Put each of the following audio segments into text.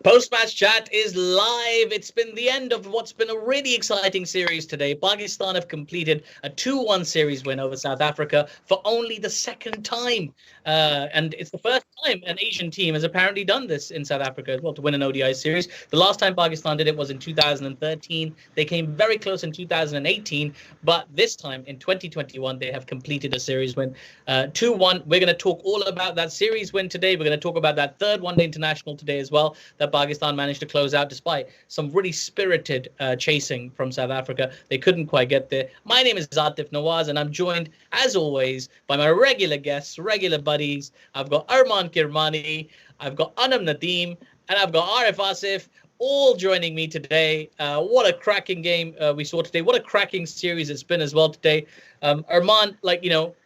Post-match chat is live. It's been the end of what's been a really exciting series today. Pakistan have completed a 2-1 series win over South Africa for only the second time. And it's the first time an Asian team has apparently done this in South Africa as well, to win an ODI series. The last time Pakistan did it was in 2013. They came very close in 2018. But this time in 2021, they have completed a series win. 2-1. We're going to talk all about that series win today. We're going to talk about that third one-day international today as well, that Pakistan managed to close out despite some really spirited chasing from South Africa. They couldn't quite get there. My name is Aatif Nawaz, and I'm joined, as always, by my regular guests, regular buddies. I've got Armaan Kirmani, I've got Anam Nadeem, and I've got Aruf Asif, all joining me today. What a cracking game we saw today. What a cracking series it's been as well today. Armaan,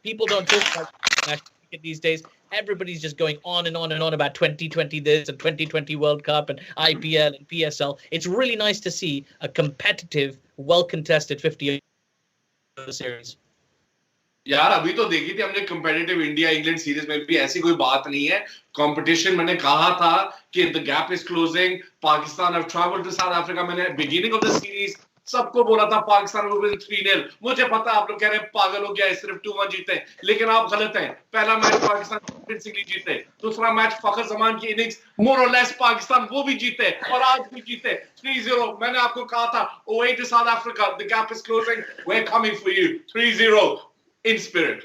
people don't talk about national cricket these days. Everybody's just going on and on and on about 2020 this and 2020 World Cup and IPL and PSL. It's really nice to see a competitive, well-contested 50 series. यार अभी तो देखी थी हमने competitive India England series में भी ऐसी कोई बात नहीं है कंपटीशन मैंने कहा था कि the gap is closing Pakistan have travelled to South Africa मैंने बिगिनिंग ऑफ द सीरीज सबको बोला था पाकिस्तान विल विन 3-0 मुझे पता आप लोग कह रहे हैं पागल हो गया सिर्फ 2-1 जीते लेकिन आप गलत हैं पहला मैच पाकिस्तान कन्विंसिंगली जीते दूसरा मैच फखर जमान की इनिंग्स मोर और लेस पाकिस्तान वो भी जीते और आज भी जीते 3-0 मैंने आपको कहा था away to South Africa the gap is closing we're coming for you 3-0 in spirit.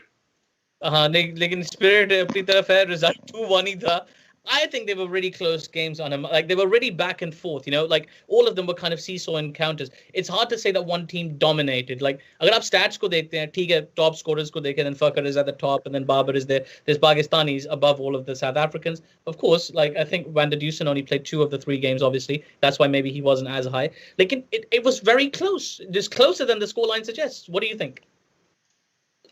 हाँ लेकिन spirit अपनी तरफ है result 2-1 ही था. I think they were really close games on them. Like they were really back and forth, like all of them were kind of seesaw encounters. It's hard to say that one team dominated. Like अगर आप stats को देखते हैं, ठीक है, top scorers को देखें, then Fakhar is at the top, and then Babar is there. There's Pakistanis above all of the South Africans. Of course, like I think Van der Dusen only played 2 of the 3 games, obviously. That's why maybe he wasn't as high. Like it was very close. Just closer than the scoreline suggests. What do you think?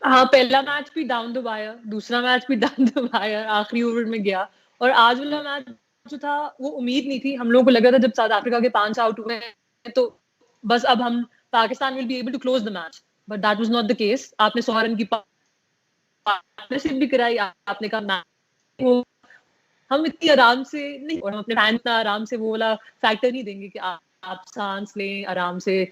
हाँ पहला match भी down the wire दूसरा match भी down the wire आखिरी over में गया और आज वाला मैच जो था वो उम्मीद नहीं थी हम लोगों को लगा था जब साउथ अफ्रीका के 5 आउट हुए तो बस अब हम Pakistan will be able to close the match but that was not the case आपने 100 रन की पार्टनरशिप भी कराई आपने कहा हम इतनी आराम से नहीं और हम अपने फैन इतना आराम से वो वाला फैक्टर नहीं देंगे कि आप सांस लें आराम से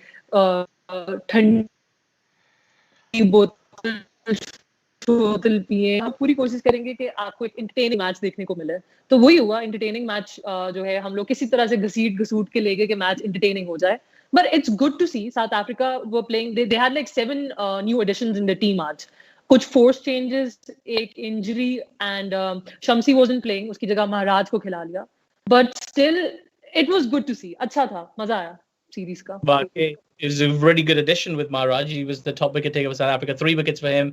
ठंडी बोतल पिए हम पूरी कोशिश करेंगे कि आपको एक एंटरटेनिंग मैच देखने को मिले तो वही हुआ एंटरटेनिंग मैच जो है हम लोग किसी तरह से घसीट के ले गए कि मैच एंटरटेनिंग हो जाए but it's good to see South Africa were playing they had like 7 new additions in the team आज कुछ फोर्स चेंजेस एक injury and Shamsi wasn't playing उसकी जगह महाराज को खिला लिया but still it was good to see अच्छा था मजा आया series ka. It was a really good addition with Maharaj. He was the top wicket taker for South Africa. 3 wickets for him.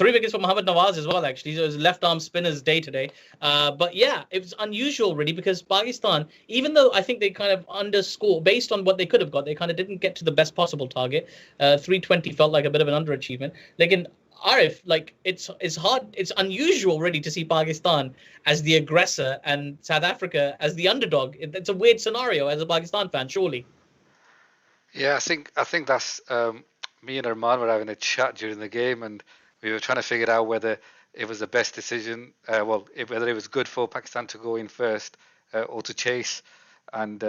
3 wickets for Mohammad Nawaz as well, actually. So it was left arm spinner's day today. But yeah, it was unusual really because Pakistan, even though I think they kind of underscore based on what they could have got, they kind of didn't get to the best possible target. 320 felt like a bit of an underachievement. Like in Arif, like it's hard, it's unusual really to see Pakistan as the aggressor and South Africa as the underdog. It's a weird scenario as a Pakistan fan, surely. Yeah, I think that's me and Armaan were having a chat during the game, and we were trying to figure out whether it was the best decision. Whether it was good for Pakistan to go in first or to chase, and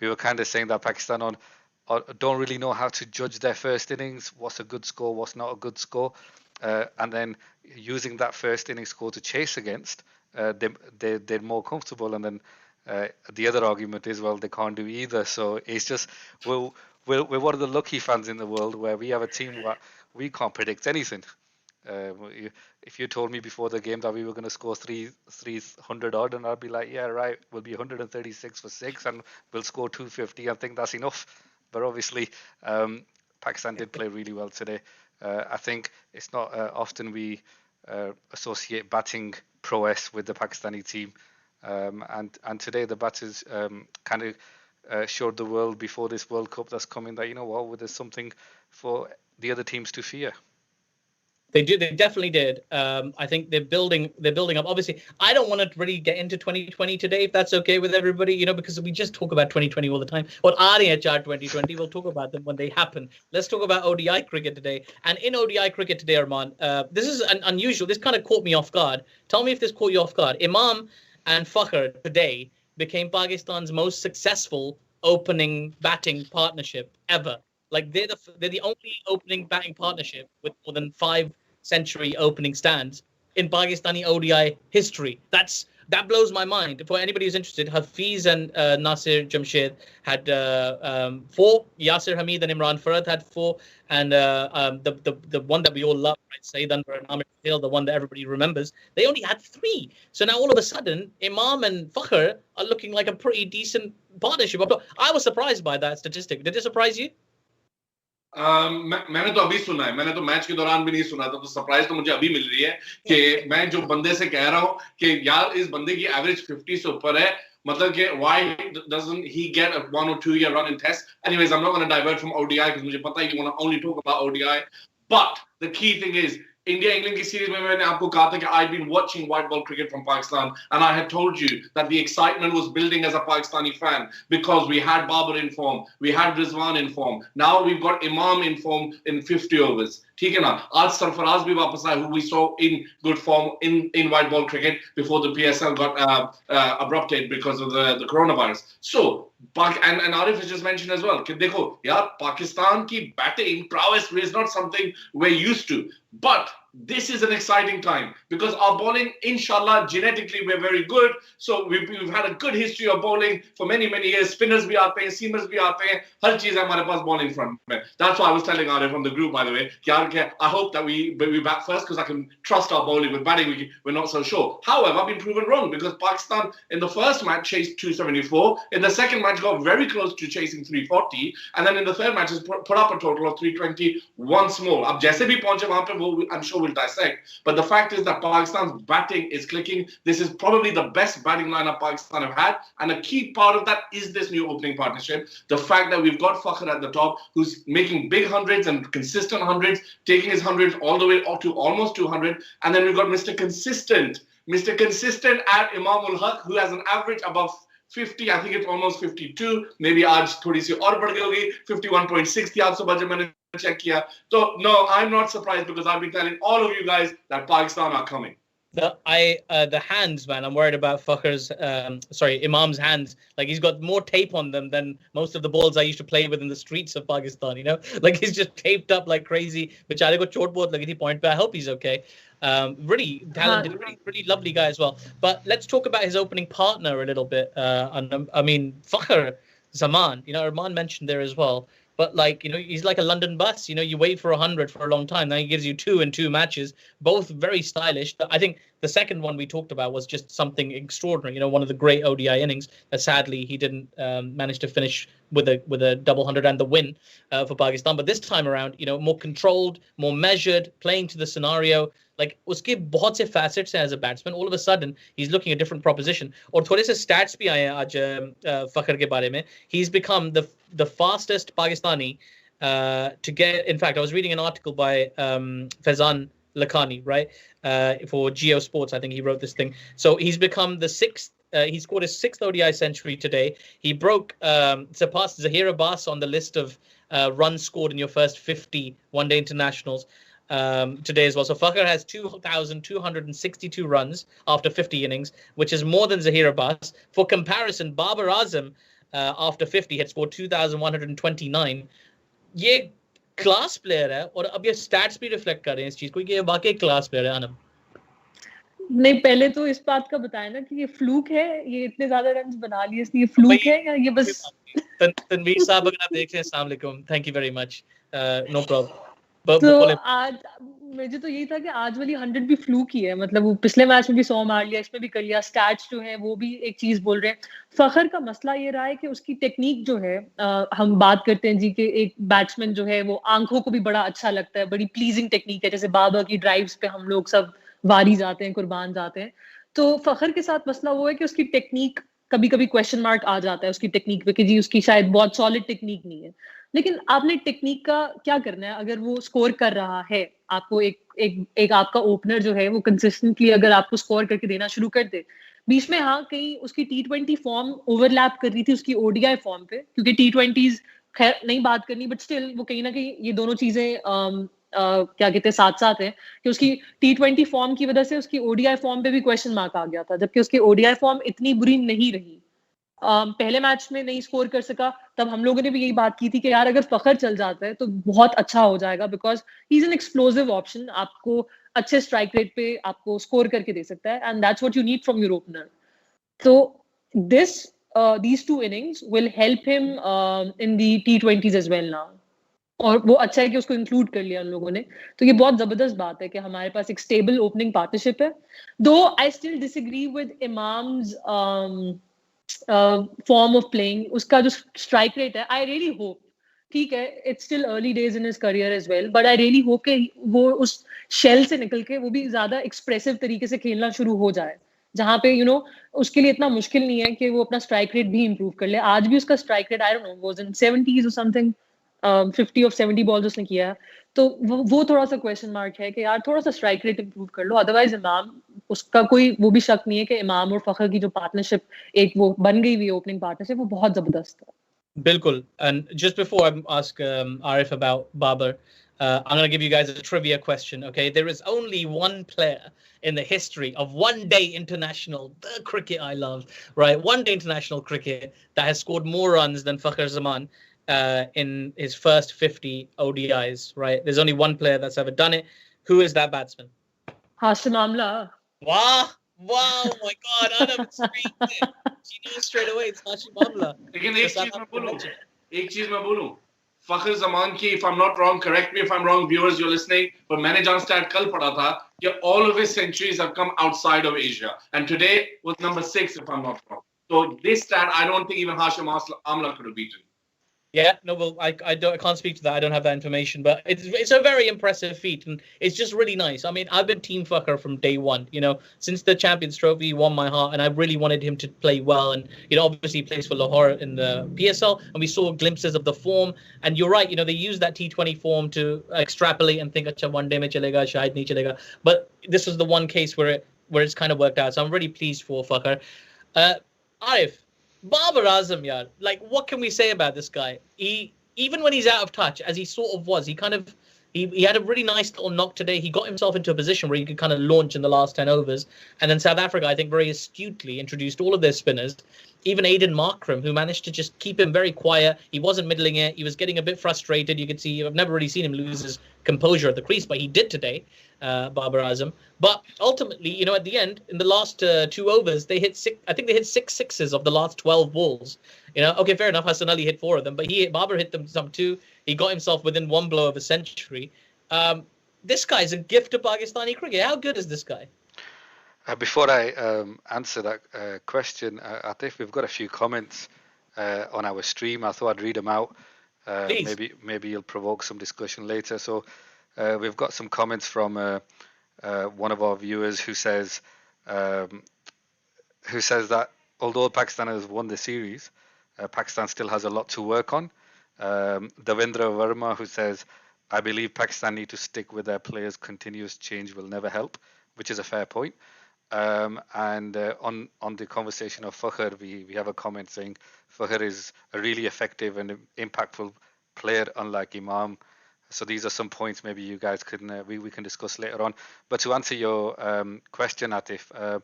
we were kind of saying that Pakistan don't really know how to judge their first innings. What's a good score? What's not a good score? And then using that first inning score to chase against, they're more comfortable, and then. The other argument is, well, they can't do either. So it's just, we're one of the lucky fans in the world where we have a team where we can't predict anything. If you told me before the game that we were going to score 300 odd, and I'd be like, yeah, right, we'll be 136 for 6 and we'll score 250. I think that's enough. But obviously, Pakistan did play really well today. I think it's not often we associate batting prowess with the Pakistani team. And today the batters kind of showed the world before this World Cup that's coming that, you know what, there's something for the other teams to fear. They definitely did. I think they're building up. Obviously, I don't want to really get into 2020 today, if that's okay with everybody, because we just talk about 2020 all the time. Or RHR 2020, we'll talk about them when they happen. Let's talk about ODI cricket today. And in ODI cricket today, Armaan, this is unusual. This kind of caught me off guard. Tell me if this caught you off guard. Imam and Fakhar today became Pakistan's most successful opening batting partnership ever. Like they're the only opening batting partnership with more than 5 century opening stands in Pakistani ODI history. That blows my mind. For anybody who's interested, Hafiz and Nasir Jamshed had 4. Yasir Hamid and Imran Farad had 4, and the one that we all love, right, Saeed Anwar and Amir Patel, the one that everybody remembers, they only had 3. So now all of a sudden, Imam and Fakhr are looking like a pretty decent partnership. I was surprised by that statistic. Did it surprise you? मैंने तो अभी सुना है, मैंने तो match के दौरान भी नहीं सुना था, तो सरप्राइज तो मुझे अभी मिल रही है कि मैं जो बंदे से कह रहा हूँ कि यार इस बंदे की एवरेज 50 से ऊपर है, मतलब कि why doesn't he get a 1 or 2 year run in test? Anyways, I'm not going to divert from ODI because मुझे पता है you want to only talk about ODI, but the key thing is India England की series में मैंने आपको कहा था कि I've been watching white ball cricket from Pakistan and I had told you that the excitement was building as a Pakistani fan because we had Babar in form, we had Rizwan in form, now we've got Imam in form in 50 overs. ठीक है ना, आज सरफराज भी वापस आए, who we saw in good form in white ball cricket before the PSL got abrupted because of the coronavirus. So and Arif has just mentioned as well कि देखो यार पाकिस्तान की batting prowess is not something we're used to, but this is an exciting time because our bowling, inshallah, genetically we're very good. So we've had a good history of bowling for many years. Spinners bhi aate hain, seamers bhi aate hain, har cheez hai hamare paas bowling front mein. That's why I was telling Arif from the group, by the way, कि I hope that we bat first because I can trust our bowling. With batting we're not so sure. However, I've been proven wrong because Pakistan in the first match chased 274, in the second match got very close to chasing 340, and then in the third match has put up a total of 320 once more. Ab jaise bhi pahunche wahan pe wo I'm sure we'll dissect, but the fact is that Pakistan's batting is clicking. This is probably the best batting lineup Pakistan have had, and a key part of that is this new opening partnership. The fact that we've got Fakhr at the top, who's making big hundreds and consistent hundreds, taking his hundreds all the way up to almost 200, and then we've got Mr. Consistent at Imam ul Haq, who has an average above 50, I think it's almost 52, maybe आज थोड़ी सी और बढ़ गई होगी, 51.6 थी आज सुबह जब मैंने check किया. So no, I'm not surprised because I've been telling all of you guys that Pakistan are coming. The hands, man, I'm worried about Fakhr's Imam's hands. Like he's got more tape on them than most of the balls I used to play with in the streets of Pakistan, you know? Like he's just taped up like crazy. Bechare ko chot bahut lagi thi point pe. I hope he's okay. Really talented, really lovely guy as well. But let's talk about his opening partner a little bit. I mean, Fakhr Zaman, you know, Armaan mentioned there as well. But like, you know, he's like a London bus. You know, you wait for 100 for a long time. Now he gives you 2 in 2 matches, both very stylish. I think the second one we talked about was just something extraordinary. You know, one of the great ODI innings that sadly he didn't manage to finish with a double 100 and the win for Pakistan. But this time around, you know, more controlled, more measured, playing to the scenario. Like उसके बहुत से facets हैं as a batsman. All of a sudden, he's looking at a different proposition. और थोड़े से stats भी आए हैं आज फखर के बारे में. He's become the fastest Pakistani to get. In fact, I was reading an article by Faizan Lakhani, right, for Geo Sports. I think he wrote this thing. So he's become the 6th. He scored his 6th ODI century today. He surpassed Zahir Abbas on the list of runs scored in your first 50 one-day internationals. Today as well. So Fakhr has 2,262 runs after 50 innings, which is more than Zahir Abbas. For comparison, Babar Azam after 50 had scored 2,129. ये class player है और अब ये stats भी reflect कर रहे हैं इस चीज को कि ये वाकई class player है. आनम नहीं, पहले तो इस बात का बताया ना कि ये फ्लूक है, ये इतने ज्यादा रन्स बना लिए इसलिए फ्लूक है या ये बस तनवीर साहब अगर आप देख रहे हैं, अस्सलाम वालेकुम, thank you very much, no problem. तो आज मुझे तो यही था कि आज वाली 100 भी फ्लूक ही है. मतलब वो पिछले मैच में भी 100 मार लिया, इसमें भी कर लिया. स्टैट्स जो है वो भी एक चीज बोल रहे हैं. फखर का मसला ये रहा है कि उसकी टेक्निक जो है, हम बात करते हैं जी कि एक बैट्समैन जो है वो आंखों को भी बड़ा अच्छा लगता है, बड़ी प्लीजिंग टेक्निक है. जैसे बाबर की ड्राइव्स पे हम लोग सब वारी जाते हैं, कुर्बान जाते हैं. तो फखर के साथ मसला वो है कि उसकी टेक्निक कभी कभी क्वेश्चन मार्क आ जाता है उसकी टेक्निक पे कि जी उसकी शायद बहुत सॉलिड टेक्निक नहीं है. लेकिन आपने टेक्निक का क्या करना है? अगर वो स्कोर कर रहा है, आपको एक आपका ओपनर जो है वो कंसिस्टेंटली अगर आपको स्कोर करके देना शुरू कर दे. बीच में हाँ कहीं उसकी T20 फॉर्म ओवरलैप कर रही थी उसकी ODI फॉर्म पे, क्योंकि T20s खैर नहीं बात करनी, बट स्टिल वो कहीं ना कहीं ये दोनों चीजें क्या कहते हैं साथ साथ है कि उसकी T20 फॉर्म की वजह से उसकी ODI फॉर्म पे भी क्वेश्चन मार्क आ गया था, जबकि उसकी ODI फॉर्म इतनी बुरी नहीं रही. पहले मैच में नहीं स्कोर कर सका, तब हम लोगों ने भी यही बात की थी कि यार अगर फखर चल जाता है तो बहुत अच्छा हो जाएगा, because he is an explosive option, आपको अच्छे स्ट्राइक रेट पे आपको स्कोर करके दे सकता है, and that's what you need from your opener. So these two innings will help him in the T20s as well now. और वो अच्छा है कि उसको इंक्लूड कर लिया उन लोगों ने, तो ये बहुत जबरदस्त बात है कि हमारे पास एक स्टेबल ओपनिंग पार्टनरशिप है. दो I still disagree with imams form of playing. उसका जो स्ट्राइक रेट है, आई रियली होप, ठीक है it's still early days in his career as well, but I really hope कि वो उस शेल से निकल के वो भी ज्यादा एक्सप्रेसिव तरीके से खेलना शुरू हो जाए, जहाँ पे उसके लिए इतना मुश्किल नहीं है कि वो अपना स्ट्राइक रेट भी इंप्रूव कर ले. आज भी उसका strike rate I don't know was in 70s और समथिंग, 50 ऑफ 70 बॉल्स उसने किया है, तो वो थोड़ा सा क्वेश्चन मार्क है कि यार थोड़ा सा स्ट्राइक रेट इंप्रूव कर लो. अदरवाइज इमाम, उसका कोई वो भी शक नहीं है कि इमाम और फखर की जो पार्टनरशिप एक वो बन गई हुई ओपनिंग पार्टनरशिप, वो बहुत जबरदस्त है. Bilkul. And just before I ask Arif about Babar, I'm going to give you guys a trivia question. Okay, there is only one player in the history of one-day international, the cricket I love, right? One-day international cricket that has scored more runs than Fakhar Zaman in his first 50 ODIs, right? There's only one player that's ever done it. Who is that batsman? Hashim Amla. Wow, wow, my God, Anam screamed it. She knows straight away. It's Hashim Amla. लेकिन एक चीज मैं बोलूं, फखर जमान की, if I'm not wrong, correct me if I'm wrong, viewers you're listening, but मैंने जहाँ stat कल पढ़ा था कि all of his centuries have come outside of Asia, and today was number 6 if I'm not wrong. So this stat I don't think even Hashim Amla could have beaten. Yeah, no, well, I can't speak to that. I don't have that information, but it's a very impressive feat, and it's just really nice. I mean, I've been Team Fucker from day one. Since the Champions Trophy, he won my heart, and I really wanted him to play well. And obviously, he plays for Lahore in the PSL, and we saw glimpses of the form. And you're right, they use that T20 form to extrapolate and think, "Acha, one day mein chalega, shayad nahi chalega." But this was the one case where it's kind of worked out. So I'm really pleased for Fucker. Arif. Babar Azam, yaar. Like, what can we say about this guy? Even when he's out of touch, as he sort of was, he had a really nice little knock today. He got himself into a position where he could kind of launch in the last 10 overs. And then South Africa, I think, very astutely introduced all of their spinners. Even Aiden Markram, who managed to just keep him very quiet. He wasn't middling it. He was getting a bit frustrated. You could see, I've never really seen him lose his composure at the crease, but he did today, Babar Azam. But ultimately, at the end, in the last 2 overs, they hit six sixes of the last 12 balls. Okay, fair enough. Hassan Ali hit 4 of them, but Babar hit them some 2. He got himself within one blow of a century. This guy's a gift to Pakistani cricket. How good is this guy? Before I answer that question, Aatif, we've got a few comments on our stream. I thought I'd read them out. Maybe you'll provoke some discussion later. So we've got some comments from one of our viewers who says that although Pakistan has won the series, Pakistan still has a lot to work on. Davendra Verma, who says, I believe Pakistan need to stick with their players. Continuous change will never help, which is a fair point. And on the conversation of Fakhar, we have a comment saying Fakhar is a really effective and impactful player, unlike Imam. So these are some points maybe you guys can we can discuss later on. But to answer your question, Aatif,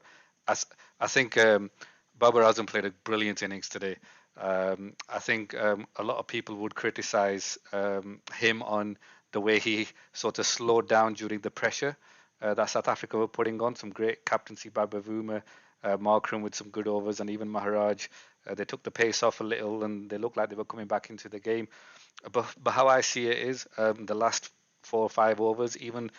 I think Babar Azam played a brilliant innings today. I think a lot of people would criticize him on the way he sort of slowed down during the pressure that South Africa were putting on. Some great captaincy by Bavuma, Markram with some good overs, and even Maharaj. They took the pace off a little, and they looked like they were coming back into the game. But how I see it is the last 4 or 5 overs, even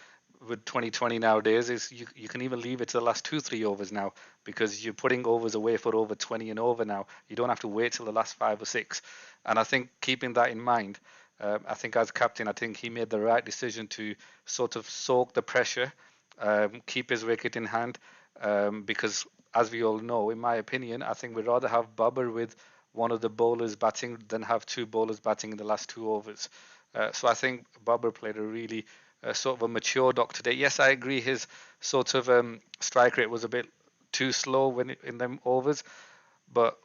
with 2020 nowadays, is you can even leave it to the last 2-3 overs now, because you're putting overs away for over 20 and over now. You don't have to wait till the last 5 or 6. And I think keeping that in mind, I think as captain, I think he made the right decision to sort of soak the pressure, keep his wicket in hand, because as we all know, in my opinion, I think we'd rather have Babar with one of the bowlers batting than have 2 bowlers batting in the last 2 overs. So I think Babar played a really sort of a mature knock today. Yes, I agree his sort of strike rate was a bit too slow in them overs, but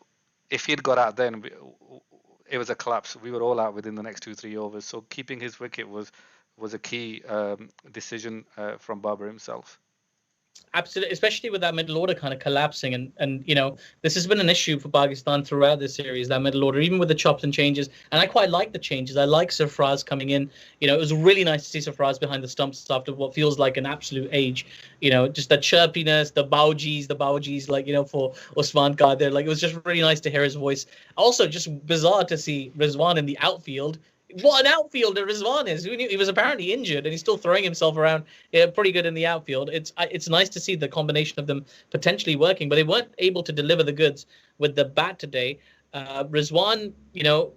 if he'd got out then, it was a collapse. We were all out within the next 2-3 overs. So keeping his wicket was a key decision from Babar himself. Absolutely, especially with that middle order kind of collapsing, and you know, this has been an issue for Pakistan throughout this series, that middle order, even with the chops and changes. And I quite like the changes. I like Sarfraz coming in. You know, it was really nice to see Sarfraz behind the stumps after what feels like an absolute age. You know, just the chirpiness, the bawjis, like, you know, for Usman Qadir. Like, it was just really nice to hear his voice. Also, just bizarre to see Rizwan in the outfield. What an outfielder Rizwan is. Who knew? He was apparently injured and he's still throwing himself around, pretty good in the outfield. It's nice to see the combination of them potentially working, but they weren't able to deliver the goods with the bat today. Rizwan, you know,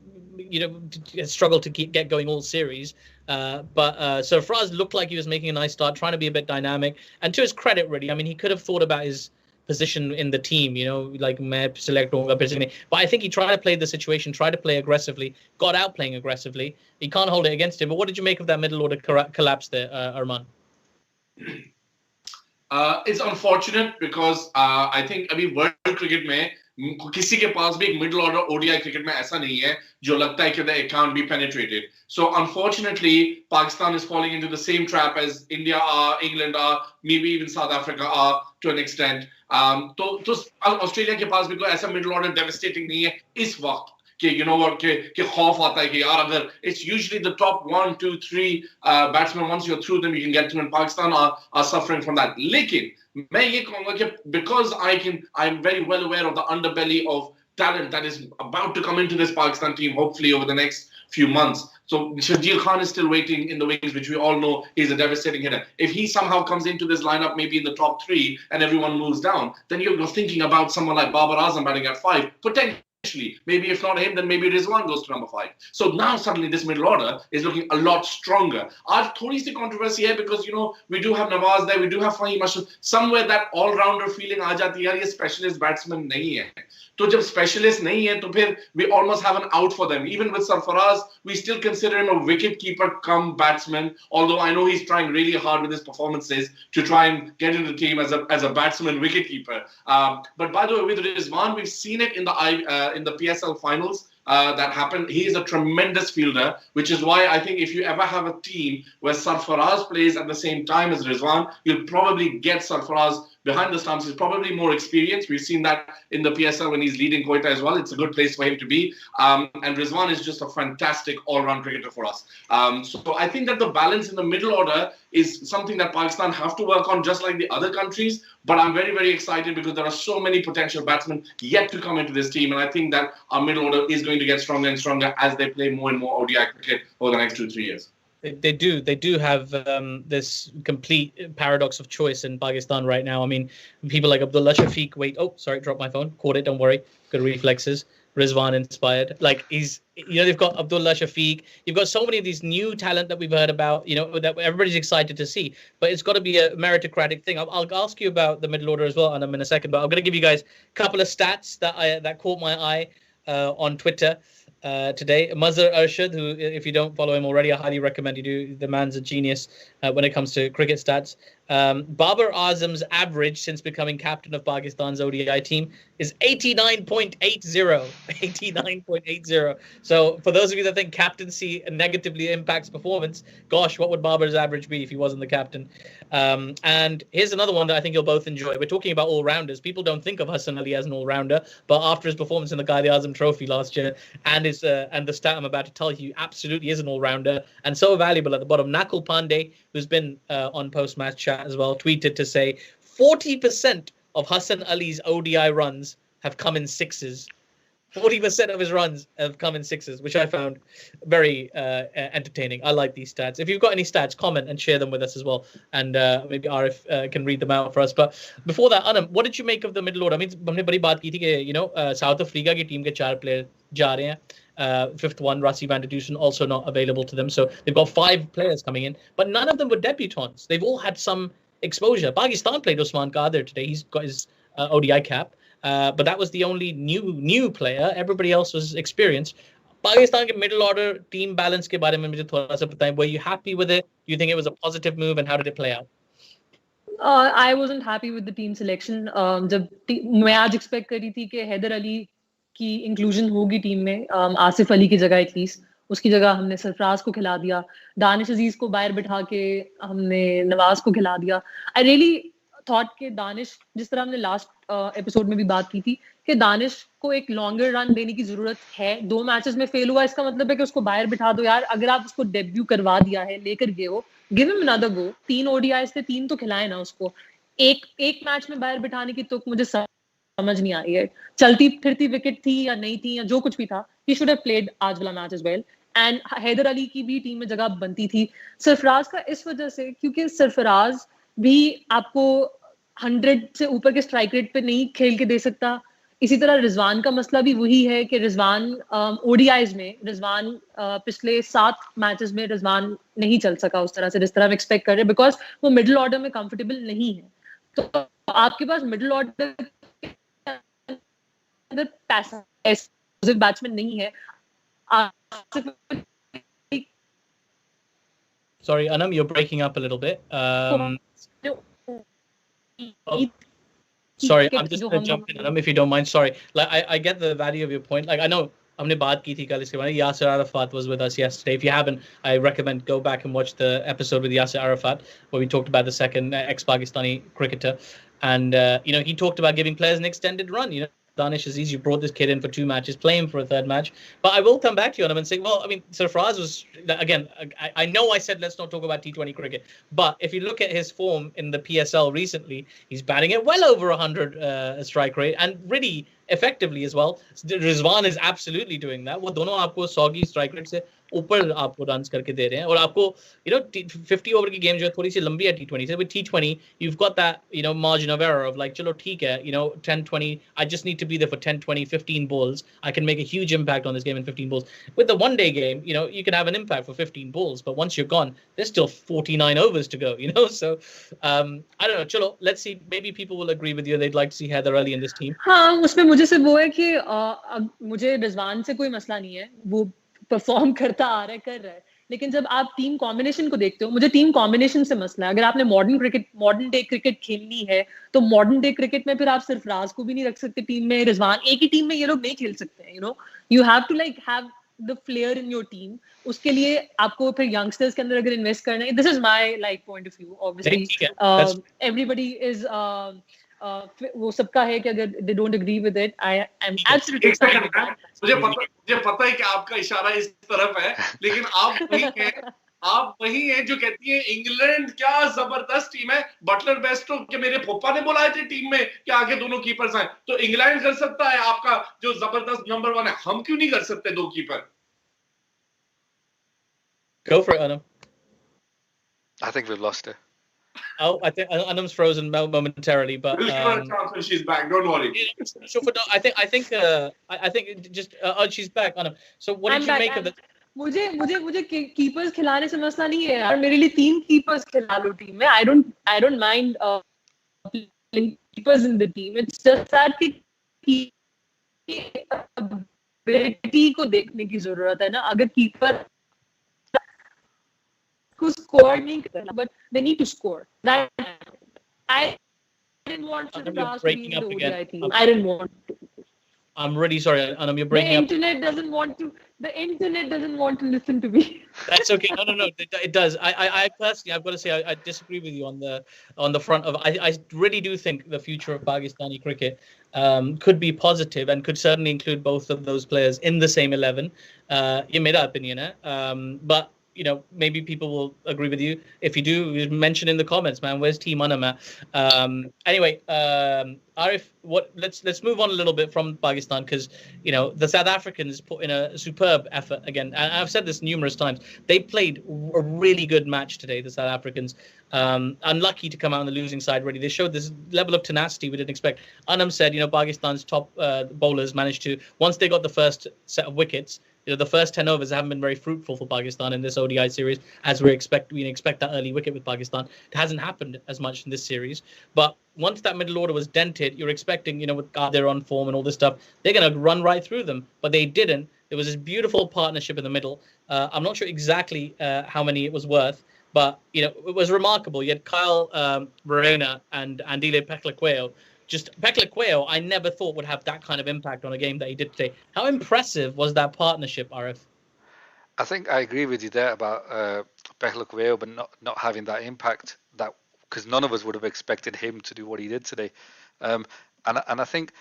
struggled to get going all series. But Sarfraz looked like he was making a nice start, trying to be a bit dynamic. And to his credit, really, I mean, he could have thought about his position in the team, you know, like मैं select होगा basically. But I think he tried to play the situation, tried to play aggressively, got out playing aggressively. You can't hold it against him. But what did you make of that middle order collapse there, Armaan? It's unfortunate because I think अभी world cricket में किसी के पास भी एक middle order ODI cricket में ऐसा नहीं है जो लगता है कि it can't be penetrated. So unfortunately, Pakistan is falling into the same trap as India are, England are, maybe even South Africa are to an extent. तो ऑस्ट्रेलिया के पास भी कोई ऐसा middle order devastating नहीं है इस वक्त कि you know what कि खौफ आता है कि यार अगर it's usually the top 1, 2, 3 batsmen, once you're through them you can get through, and Pakistan are suffering from that. लेकिन मैं ये कहूँगा कि because I'm very well aware of the underbelly of talent that is about to come into this Pakistan team hopefully over the next few months. So Shakil Khan is still waiting in the wings, which we all know is a devastating hitter. If he somehow comes into this lineup maybe in the top 3 and everyone moves down, then you're thinking about someone like Babar Azam batting at 5, potentially. Maybe if not him, then maybe Rizwan goes to number 5. So now suddenly this middle order is looking a lot stronger. Aaj thodi si controversy hai because, you know, we do have Nawaz there, we do have Fahim Ashraf. Somewhere that all-rounder feeling aa jati hai, ye specialist batsman nahi hai. तो जब specialist नहीं है तो फिर we almost have an out for them. Even with Sarfaraz, we still consider him a wicket keeper come batsman, although I know he's trying really hard with his performances to try and get into the team as a batsman wicket keeper. But by the way, with Rizwan, we've seen it in the PSL finals. That happened. He is a tremendous fielder, which is why I think if you ever have a team where Sarfaraz plays at the same time as Rizwan, you'll probably get Sarfaraz behind the stumps. He's probably more experienced. We've seen that in the PSL when he's leading Quetta as well. It's a good place for him to be. And Rizwan is just a fantastic all-round cricketer for us. So I think that the balance in the middle order is something that Pakistan have to work on, just like the other countries. But I'm very, very excited because there are so many potential batsmen yet to come into this team. And I think that our middle order is going to get stronger and stronger as they play more and more ODI cricket over the next 2-3 years. They do have this complete paradox of choice in Pakistan right now. I mean, people like Abdullah Shafiq, dropped my phone, caught it, don't worry, good reflexes. Rizwan inspired. Like, they've got Abdullah Shafiq. You've got so many of these new talent that we've heard about, you know, that everybody's excited to see. But it's got to be a meritocratic thing. I'll ask you about the middle order as well, Anam, in a second. But I'm going to give you guys a couple of stats that caught my eye on Twitter today. Mazhar Arshad, who, if you don't follow him already, I highly recommend you do. The man's a genius when it comes to cricket stats. Babar Azam's average since becoming captain of Pakistan's ODI team is 89.80. 89.80. So for those of you that think captaincy negatively impacts performance, gosh, what would Babar's average be if he wasn't the captain? And here's another one that I think you'll both enjoy. We're talking about all-rounders. People don't think of Hassan Ali as an all-rounder, but after his performance in the Quaid-e-Azam Trophy last year and the stat I'm about to tell you, absolutely is an all-rounder and so valuable at the bottom. Nakul Pandey, who's been on post-match chat as well, tweeted to say 40% of Hassan Ali's ODI runs have come in sixes. 40% of his runs have come in sixes, which I found very entertaining. I like these stats. If you've got any stats, comment and share them with us as well. And maybe Arif can read them out for us. But before that, Anam, what did you make of the middle order? I mean, हमने बड़ी बात की थी कि, you know, South Africa की team के 4 players जा रहे हैं. Fifth one, Rassie van der Dusen, also not available to them. So they've got 5 players coming in, but none of them were debutants. They've all had some exposure. Pakistan played Usman Qadir today. He's got his ODI cap. But that was the only new player. Everybody else was experienced. Pakistan के middle order team balance के बारे में मुझे थोड़ा सा बताएं. Were you happy with it? Do you think it was a positive move, and how did it play out? I wasn't happy with the team selection. जब मैं आज expect कर रही थी कि हैदर अली की inclusion होगी टीम में, आसिफ अली की जगह at least. उसकी जगह हमने सरफराज को खिला दिया, दानिश अजीज को बाहर बिठा के हमने नवाज को खिला दिया. I really थॉट कि दानिश, जिस तरह हमने लास्ट एपिसोड में भी बात की थी कि दानिश को एक लॉन्गर रन देने की जरूरत है. 2 मैचेस में फेल हुआ, इसका मतलब है कि उसको बाहर बिठा दो यार. अगर आप उसको डेब्यू करवा दिया है, लेकर गए हो, गिव हिम अनदर गो. 3 ओडीआईस थे, 3 तो खिलाए ना उसको. एक मैच में बाहर बिठाने की तो मुझे समझ नहीं आ रही है. चलती फिरती विकेट थी या नहीं थी या जो कुछ भी था, ही शुड हैव प्लेड आज वाला match as well. And Haider Ali की भी टीम में जगह बनती थी. सरफराज का इस वजह से, क्योंकि सरफराज भी आपको 100 से ऊपर के स्ट्राइक रेट पे नहीं खेल के दे सकता. इसी तरह रिजवान का मसला भी वही है कि रिजवान ओडीआईज में रिजवान पिछले 7 मैचेस में रिजवान नहीं चल सका उस तरह से जिस तरह हम एक्सपेक्ट कर रहे हैं, बिकॉज वो मिडिल ऑर्डर में कंफर्टेबल नहीं है. तो आपके पास मिडिल ऑर्डर पैसा बैट्समैन नहीं है. Sorry, Anam, you're breaking up a little bit. Sorry, I'm just going to jump in, Anam, if you don't mind. Sorry. Like, I get the value of your point. Like, I know हमने बात की थी कल इसके बारे में. Yasser Arafat was with us yesterday. If you haven't, I recommend go back and watch the episode with Yasser Arafat where we talked about the second ex-Pakistani cricketer. And, he talked about giving players an extended run, Danish Aziz, you brought this kid in for 2 matches, play him for a 3rd match. But I will come back to you, and say, well, I mean, Sarfraz was, again, I know I said let's not talk about T20 cricket, but if you look at his form in the PSL recently, he's batting at well over 100 strike rate, and really effectively as well. Rizwan is absolutely doing that. वो दोनों आपको 100 की strike rate से ऊपर आपको runs करके दे रहे हैं, और आपको 50 over की game जो है थोड़ी सी लंबी है T20 से. With T20 you've got that margin of error of like चलो ठीक है 10-20, I just need to be there for 10-20 15 balls, I can make a huge impact on this game in 15 balls. With the one day game you can have an impact for 15 balls, but once you're gone there's still 49 overs to go. So I don't know, चलो let's see, maybe people will agree with you, they'd like to see Heather Ali in this team. हाँ, उसमें मुझे सिर्फ वो है कि मुझे रिजवान से कोई मसला नहीं है, वो परफॉर्म करता आ रहा है, कर रहा है. लेकिन जब आप टीम कॉम्बिनेशन को देखते हो, मुझे टीम कॉम्बिनेशन से मसला है. अगर आपने मॉडर्न डे क्रिकेट खेलनी है तो मॉडर्न डे क्रिकेट में फिर आप सिर्फ राज को भी नहीं रख सकते टीम में, रिजवान एक ही टीम में ये लोग नहीं खेल सकते हैं. You have to have the flair in your team. उसके लिए आपको फिर यंगस्टर्स के अंदर अगर इन्वेस्ट करना है, this is my point of view. Obviously everybody is वो सबका है कि अगर they don't agree with it, I am absolutely मुझे पता है कि आपका इशारा इस तरफ है, लेकिन आप वही हैं जो कहती हैं इंग्लैंड क्या जबरदस्त टीम है, बटलर बेस्टो के मेरे पापा ने बुलाए थे टीम में कि आगे दोनों कीपर्स आए, तो इंग्लैंड कर सकता है आपका जो जबरदस्त नंबर 1 है, हम क्यों नहीं कर सकते 2 keeper? Go for it, Anam. I think we've lost her. Oh, I think Anam's frozen momentarily, but we'll give her a chance when she's back. Don't worry. So I think just she's back, Anam. So what did you make of it? मुझे keepers खिलाने से मसला नहीं है यार. मेरे लिए 3 keepers खिला लो टीम में. I don't mind keepers in the team. It's just that कि ability को देखने की जरूरत है ना. अगर कीपर को स्कोर नहीं करना, but they need to score. That I didn't want to last in the ODI team. I didn't want to. I'm really sorry, Anam, you're breaking up. The internet doesn't want to listen to me. That's okay. No. It does. I personally, I've got to say, I disagree with you on the front of. I really do think the future of Pakistani cricket could be positive and could certainly include both of those players in the same 11. In my opinion, but. Maybe people will agree with you. If you do, mention in the comments, man. Where's Team Anam at? Anyway, Arif, let's move on a little bit from Pakistan, because the South Africans put in a superb effort again. And I've said this numerous times. They played a really good match today, the South Africans. Unlucky to come out on the losing side, really. They showed this level of tenacity we didn't expect. Anam said, Pakistan's top bowlers managed to, once they got the first set of wickets, the first 10 overs haven't been very fruitful for Pakistan in this ODI series, as we expect that early wicket with Pakistan. It hasn't happened as much in this series. But once that middle order was dented, you're expecting, with Qadir on form and all this stuff, they're going to run right through them. But they didn't. There was this beautiful partnership in the middle. I'm not sure exactly how many it was worth, but, it was remarkable. You had Kyle Verreynne and Andile Peklequeo. Just Peklequeo, I never thought would have that kind of impact on a game that he did today. How impressive was that partnership, Arif? I think I agree with you there about Peklequeo, but not having that impact that because none of us would have expected him to do what he did today. And I think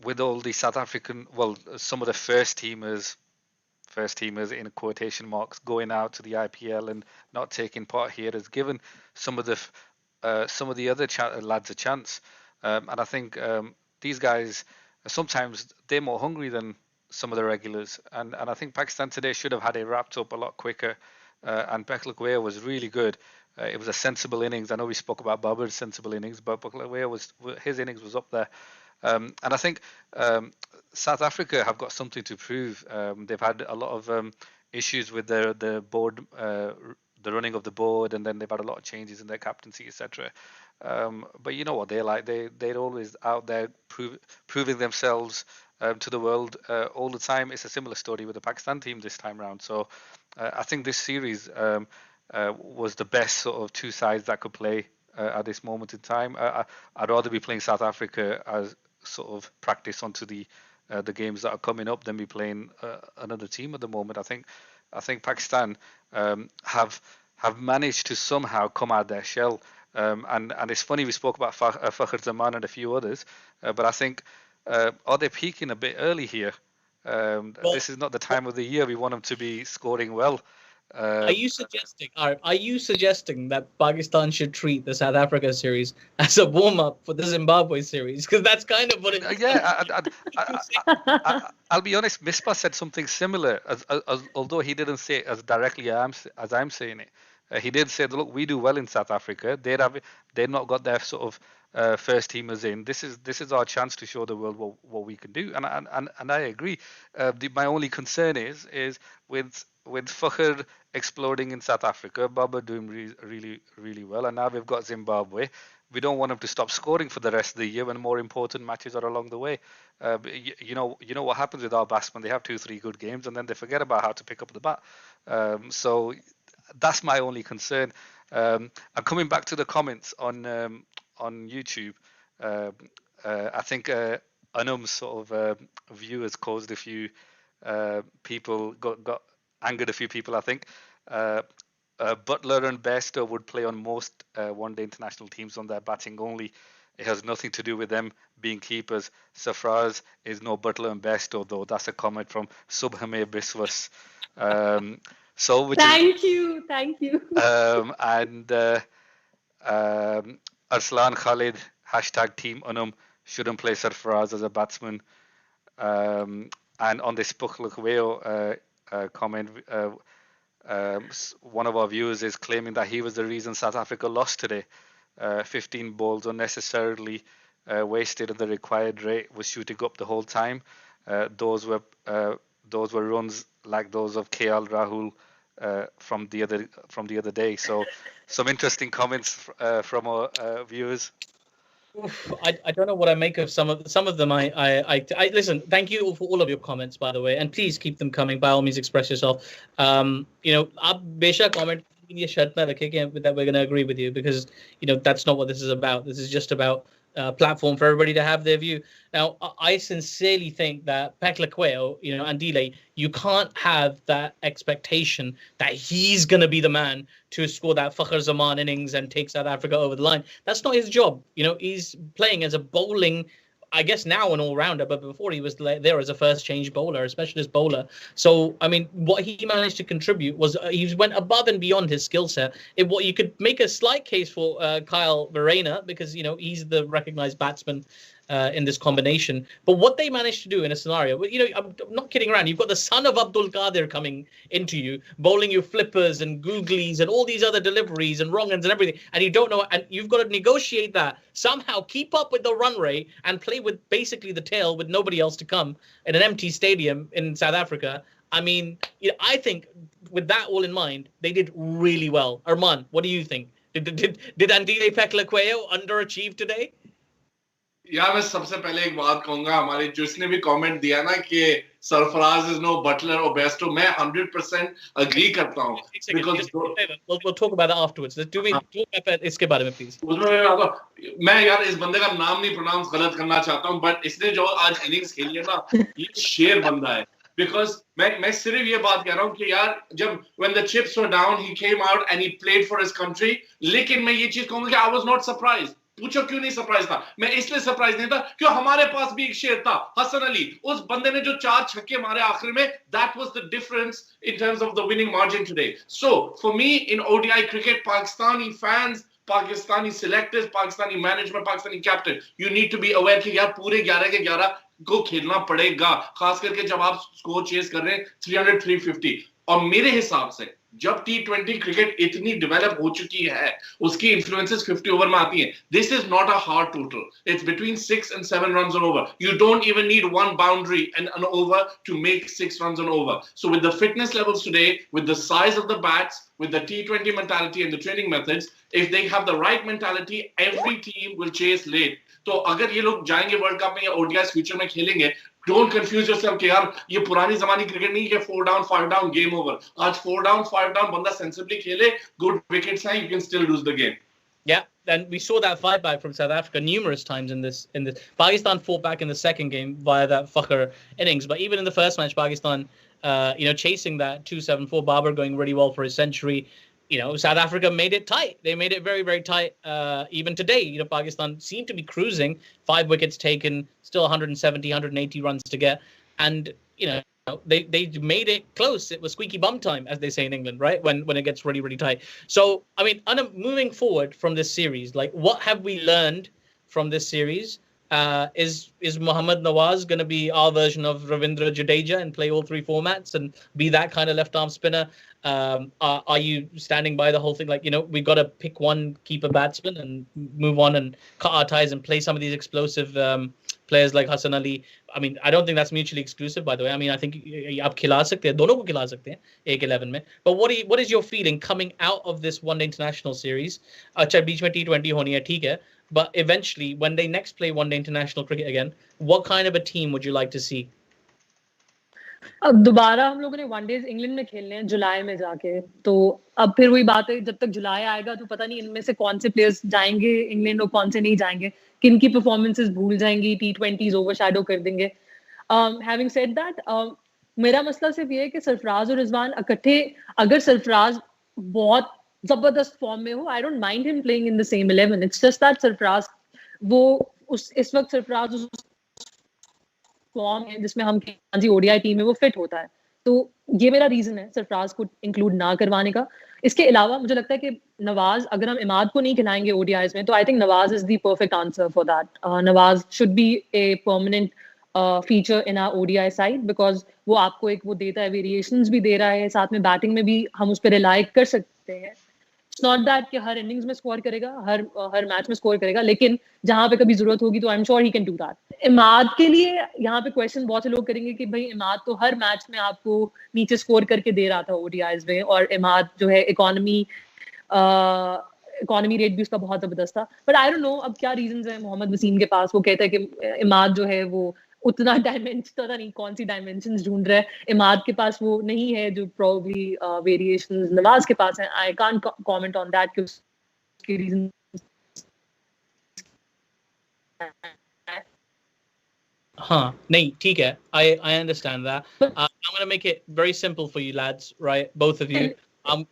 with all the South African, well, some of the first teamers in quotation marks going out to the IPL and not taking part here has given some of the other lads a chance. And I think these guys sometimes they're more hungry than some of the regulars, and I think Pakistan today should have had it wrapped up a lot quicker. And Beklakwe was really good. It was a sensible innings. I know we spoke about Babar's sensible innings, but his innings was up there. And I think South Africa have got something to prove. They've had a lot of issues with the board, the running of the board, and then they've had a lot of changes in their captaincy, etc. But you know what they're like. They're always out there proving themselves to the world all the time. It's a similar story with the Pakistan team this time round. So I think this series was the best sort of two sides that could play at this moment in time. I'd rather be playing South Africa as sort of practice onto the games that are coming up than be playing another team at the moment. I think Pakistan have managed to somehow come out their shell. And it's funny, we spoke about Fakhar Zaman and a few others, but I think are they peaking a bit early here? This is not the time of the year we want them to be scoring well. Are you suggesting that Pakistan should treat the South Africa series as a warm-up for the Zimbabwe series? Because that's kind of what it is. Yeah, I'll be honest. Misbah said something similar, although he didn't say it as directly as I'm saying it. He did say, look, we do well in South Africa. They've not got their sort of first teamers in. This is our chance to show the world what we can do. And I agree. My only concern is with Fakhar exploding in South Africa, Babar doing really, really well, and now we've got Zimbabwe. We don't want him to stop scoring for the rest of the year when more important matches are along the way. You know what happens with our batsmen? They have 2-3 good games and then they forget about how to pick up the bat. So that's my only concern. And coming back to the comments on YouTube, I think Anum's sort of viewers caused a few people got angered a few people, I think. Butler and Bairstow would play on most one-day international teams on their batting only. It has nothing to do with them being keepers. Sarfraz is no Butler and Bairstow, though. That's a comment from Subhame Biswas. Thank you. And Arslan Khalid, #Team Anum, shouldn't play Sarfraz as a batsman. And on this Beklakwe comment, one of our viewers is claiming that he was the reason South Africa lost today. 15 balls unnecessarily wasted, and the required rate was shooting up the whole time. Those were runs like those of KL Rahul from the other day. So some interesting comments from our viewers. I don't know what I make of some of them. I listen. Thank you for all of your comments, by the way, and please keep them coming. By all means, express yourself. आप बेशक comment ये शर्त ना रखें that we're going to agree with you, because that's not what this is about. This is just about platform for everybody to have their view. Now, I sincerely think that Beklakwe, and Delay, you can't have that expectation that he's going to be the man to score that Fakhar Zaman innings and take South Africa over the line. That's not his job. He's playing as a bowling, I guess now an all-rounder, but before he was there as a first-change bowler, a specialist bowler. So, I mean, what he managed to contribute was he went above and beyond his skill set. What you could make a slight case for Kyle Verreynne, because, he's the recognized batsman in this combination. But what they managed to do in a scenario, I'm not kidding around. You've got the son of Abdul Qadir coming into you, bowling you flippers and googlies and all these other deliveries and wrong ends and everything, and you don't know, and you've got to negotiate that, somehow keep up with the run rate and play with basically the tail with nobody else to come in an empty stadium in South Africa. I mean, I think with that all in mind, they did really well. Armaan, what do you think? Did Andile Beklakwe underachieve today? यार मैं सबसे पहले एक बात कहूंगा, हमारे जिसने भी कमेंट दिया ना कि सरफराज इज नो बटलर और बेस्टो, मैं 100% एग्री करता हूं, because we'll talk about that afterwards. Do we talk about इसके बारे में please? मैं यार इस बंदे का नाम नहीं प्रोनाउंस गलत करना चाहता हूं, बट इसने जो आज इनिंग्स खेली है ना, ये शेर बंदा है, because मैं सिर्फ ये बात कह रहा हूँ कि यार जब when the chips were down he came out and he played for his country, लेकिन मैं ये चीज कहूँगा कि I was not surprised. पूछो क्यों नहीं सरप्राइज था? मैं इसलिए सरप्राइज नहीं था क्यों हमारे पास भी एक शेर था, हसन अली. उस बंदे ने जो 4 छक्के मारे आखिर में, that was the difference in terms of the winning margin today. So for me in ODI cricket, Pakistani fans, Pakistani selectors, Pakistani management, Pakistani captain, you need to be aware कि यार पूरे 11 के 11 को खेलना पड़ेगा, खास करके जब आप स्कोर चेस कर रहे हैं 300 350. और मेरे हिसाब से जब T20 क्रिकेट इतनी डेवलप हो चुकी है, उसकी इन्फ्लुएंसेस 50 ओवर में आती हैं. This is not a hard total. It's between 6 and 7 runs on over. You don't even need one boundary and an over to make 6 runs on over. So with the fitness levels today, with the size of the bats, with the T20 mentality and the training methods, if they have the right mentality, every team will chase late. तो अगर ये लोग जाएंगे world cup में या ODIs future में खेलेंगे, don't confuse yourself कि यार ये पुरानी जमाने क्रिकेट नहीं है 4 डाउन 5 डाउन गेम ओवर. आज 4 डाउन 5 डाउन बंदा सेंसिबली खेले, गुड विकेट्स हैं, you can still lose the game. Yeah, and we saw that fight back from South Africa numerous times in this. Pakistan fought back in the second game via that fucker innings, but even in the first match, Pakistan, chasing that 274, Babar going really well for his century. South Africa made it tight. They made it very, very tight. Even today, Pakistan seemed to be cruising. 5 wickets taken, still 170, 180 runs to get. And, they made it close. It was squeaky bum time, as they say in England, right? When it gets really, really tight. So, I mean, Anam, moving forward from this series, like, what have we learned from this series? Is Mohammad Nawaz going to be our version of Ravindra Jadeja and play all 3 formats and be that kind of left arm spinner? Are you standing by the whole thing? Like, we've got to pick one keeper batsman and move on and cut our ties and play some of these explosive players like Hassan Ali. I mean, I don't think that's mutually exclusive, by the way. I mean, I think आप खिला सकते हैं, दोनों को खिला सकते हैं एक 11 में. But what is your feeling coming out of this one-day international series? अच्छा बीच में T20 होनी है, ठीक है. But eventually, when they next play one-day international cricket again, what kind of a team would you like to see? अब दोबारा हम लोगों ने वनडेज इंग्लैंड में खेलने हैं जुलाई में जाके, तो अब फिर वही बात है, जब तक जुलाई आएगा तो पता नहीं इनमें से कौन से प्लेयर्स जाएंगे इंग्लैंड और कौन से नहीं जाएंगे, किन की परफॉर्मेंसेस भूल जाएंगी, T20s ओवरशैडो कर देंगे. हैविंग सेड दैट, मेरा मसला सिर्फ ये है कि सरफराज और रिजवान इकट्ठे, अगर सरफराज बहुत जबरदस्त फॉर्म में हो, I don't mind him playing in the same 11. It's just that Sarfaraz इस वक्त सरफराज उस फॉर्म है जिसमें हम जी ODI टीम में वो फिट होता है, तो ये मेरा रीजन है सरफराज को इंक्लूड ना करवाने का. इसके अलावा मुझे लगता है कि नवाज, अगर हम इमाद को नहीं खिलाएंगे ODIs में, तो I think Nawaz is the perfect answer for that. Nawaz should be a permanent feature in our ODI side, because वो आपको एक वो देता है, वेरिएशंस भी दे रहा है, साथ में बैटिंग में भी हम उस पर रिलाई कर सकते हैं. इट्स नॉट दैट कि हर इनिंग्स में स्कोर करेगा, हर मैच में स्कोर करेगा, लेकिन जहां पे कभी जरूरत होगी तो I am sure he can do that. Imad के लिए यहाँ पे क्वेश्चन बहुत से लोग करेंगे कि भाई इमाद तो हर मैच में आपको नीचे स्कोर करके दे रहा था ODIs में, और इमाद जो है इकोनॉमी रेट भी उसका बहुत जबरदस्त था. बट आई डोंट नो अब क्या रीजंस है मोहम्मद वसीम के पास. वो कहता है कि इमाद जो है वो उतना डायमेंशन, पता नहीं कौन सी डायमेंशंस ढूंढ रहा है. इमाद के पास वो नहीं है जो प्रोबेबली वेरिएशंस नवाज के पास है. I can't comment on that कि उसके रीजन. Huh. नहीं, ठीक है. I understand that. I'm going to make it very simple for you lads, right? Both of you. I'm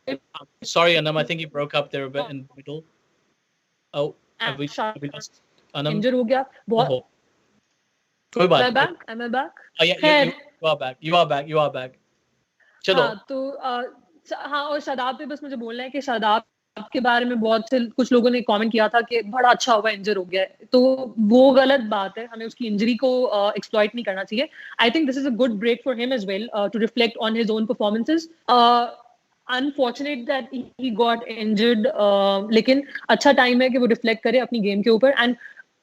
sorry, Anam. I think you broke up there a bit in the middle. Oh, have we lost Anam? Injured हो गया बहुत. कोई बात. Am I back? Am I back? Oh, yeah, you are back. You are back. You are back. चलो. हाँ, तो हाँ, और शादाब पे बस मुझे बोलना है कि शादाब के बारे में बहुत से कुछ लोगों ने कमेंट किया था कि बड़ा अच्छा हुआ इंजर हो गया है, तो वो गलत बात है. हमें उसकी इंजरी को एक्सप्लॉइट नहीं करना चाहिए. I think this is a good break for him as well to reflect on his own performances. Unfortunate that he got injured, लेकिन अच्छा टाइम है कि वो रिफ्लेक्ट करे अपनी गेम के ऊपर. And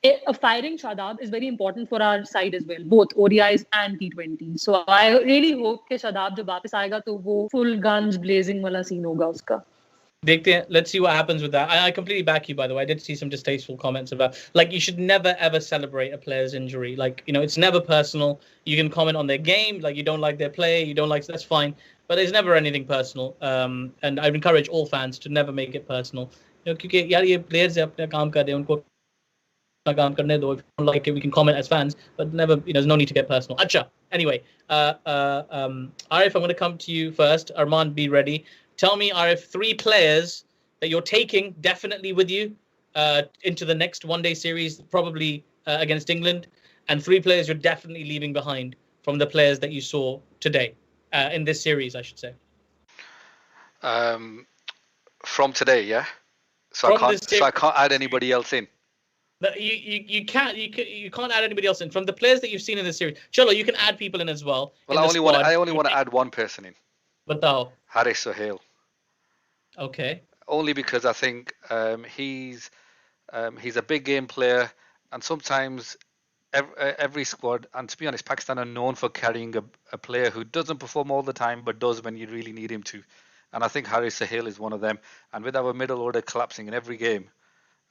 a firing Shadab is very important for our side as well, both ODIs and T20. So I really hope कि Shadab जब वापस आएगा तो वो full guns blazing वाला scene होगा उसका. देखते हैं. Let's see what happens with that. I completely back you, by the way. I did see some distasteful comments about, like, you should never ever celebrate a player's injury. Like, it's never personal. You can comment on their game, like you don't like their play, you don't like, that's fine. But there's never anything personal. And I encourage all fans to never make it personal. क्योंकि यार ये players अपना काम कर रहे हैं, उनको काम करने दो. If you don't like it, we can comment as fans, but never, there's no need to get personal. Acha. Anyway, Arif, I'm going to come to you first. Armaan, be ready. Tell me, Arif, 3 players that you're taking definitely with you into the next one-day series, probably against England, and 3 players you're definitely leaving behind from the players that you saw today in this series, I should say. From today, yeah. So I can't add anybody else in. You can't add anybody else in from the players that you've seen in this series. Chalo, you can add people in as well. Well, I only want to add one person in. Batao. Haris Sohail. Okay. Only because I think he's a big game player, and sometimes every squad, and to be honest, Pakistan are known for carrying a player who doesn't perform all the time but does when you really need him to. And I think Haris Sohail is one of them. And with our middle order collapsing in every game,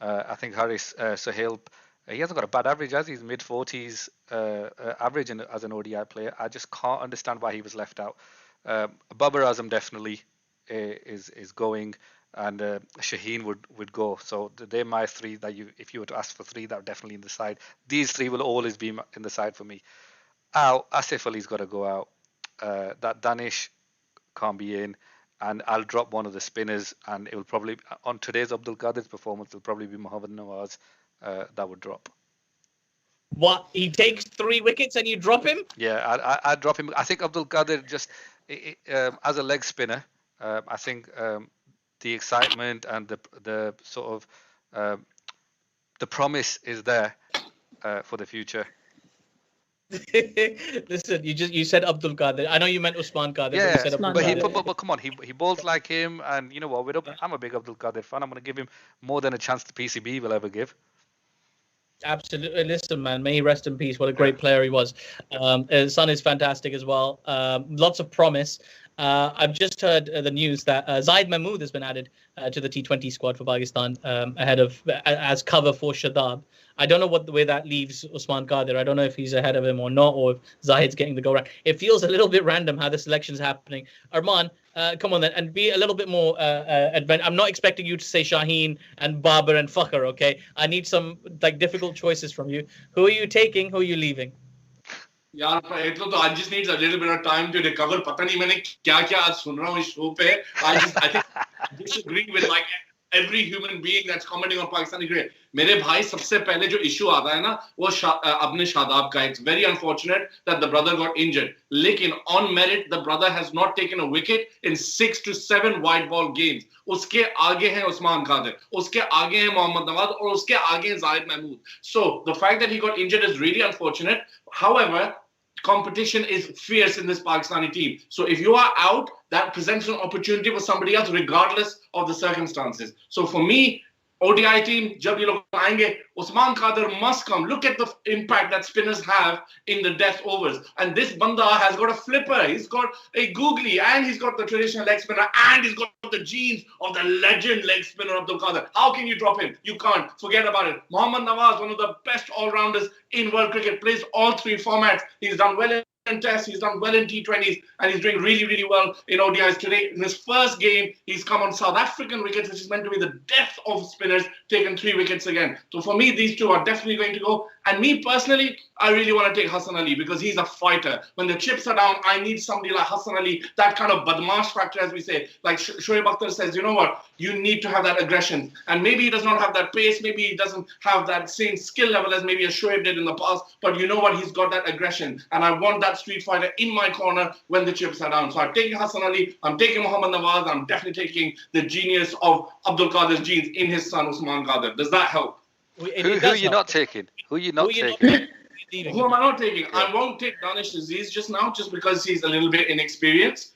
I think Haris Sohail, he hasn't got a bad average, has he? He's mid-40s average as an ODI player. I just can't understand why he was left out. Babar Azam definitely is going, and Shaheen would go. So they're my 3 that if you were to ask for 3, that are definitely in the side. These 3 will always be in the side for me. Asif Ali's got to go out. That Danish can't be in. And I'll drop one of the spinners, and it will probably, on today's Abdul Qadir's performance, it'll probably be Mohammad Nawaz that would drop. What? He takes 3 wickets and you drop him? Yeah, I'd drop him. I think Abdul Qadir just, as a leg spinner, I think the excitement and the sort of the promise is there for the future. Listen, you said Abdul Qadir. I know you meant Usman Qadir. Yeah, but, you said Abdul Qadir. But come on, he bowls like him, and you know what? I'm a big Abdul Qadir fan. I'm going to give him more than a chance the PCB will ever give. Absolutely. Listen, man, may he rest in peace. What a great player he was. His son is fantastic as well. Lots of promise. I've just heard the news that Zaid Mahmood has been added to the T20 squad for Pakistan as cover for Shadab. I don't know what the way that leaves Usman Qadir. I don't know if he's ahead of him or not, or if Zahid's getting the go round. It feels a little bit random how the selection's happening. Armaan, come on then, and be a little bit more I'm not expecting you to say Shaheen and Babar and Fakhr, okay? I need some difficult choices from you. Who are you taking? Who are you leaving? यार तो I just need a little bit of time to recover. पता नहीं मैंने क्या आज सुन रहा हूँ इस शो पे. I think I disagree with every human being that's commenting on Pakistani cricket. मेरे भाई सबसे पहले जो issue आता है ना वो अपने शादाब का. It's very unfortunate that the brother got injured. लेकिन on merit the brother has not taken a wicket in 6 to 7 white ball games. उसके आगे हैं उस्मान कादिर, उसके आगे हैं मोहम्मद नवाज और उसके आगे हैं Zahid Mahmood. So the fact that he got injured is really unfortunate. However, competition is fierce in this Pakistani team. So if you are out, that presents an opportunity for somebody else regardless of the circumstances. So for me, ODI team, jab ye log aayenge, Usman Qadir must come. Look at the impact that spinners have in the death overs. And this banda has got a flipper, he's got a googly, and he's got the traditional leg spinner, and he's got the genes of the legend leg spinner Abdul Qadir. How can you drop him? You can't. Forget about it. Mohammad Nawaz, one of the best all-rounders in world cricket, plays all 3 formats. He's done well in Tests, he's done well in T20s, and he's doing really, really well in ODIs today. In his first game, he's come on South African wickets, which is meant to be the death of spinners, taken 3 wickets again. So for me, these 2 are definitely going to go. And me personally, I really want to take Hassan Ali because he's a fighter. When the chips are down, I need somebody like Hassan Ali, that kind of badmash factor, as we say. Like Shoaib Akhtar says, you know what? You need to have that aggression. And maybe he does not have that pace. Maybe he doesn't have that same skill level as maybe a Shoaib did in the past. But you know what? He's got that aggression. And I want that street fighter in my corner when the chips are down. So I'm taking Hassan Ali. I'm taking Mohammad Nawaz. I'm definitely taking the genius of Abdul Qadir's genes in his son, Usman Qadir. Does that help? Who are you not taking? Who are you not taking? Who am I not taking? I won't take Danish Aziz just now, just because he's a little bit inexperienced.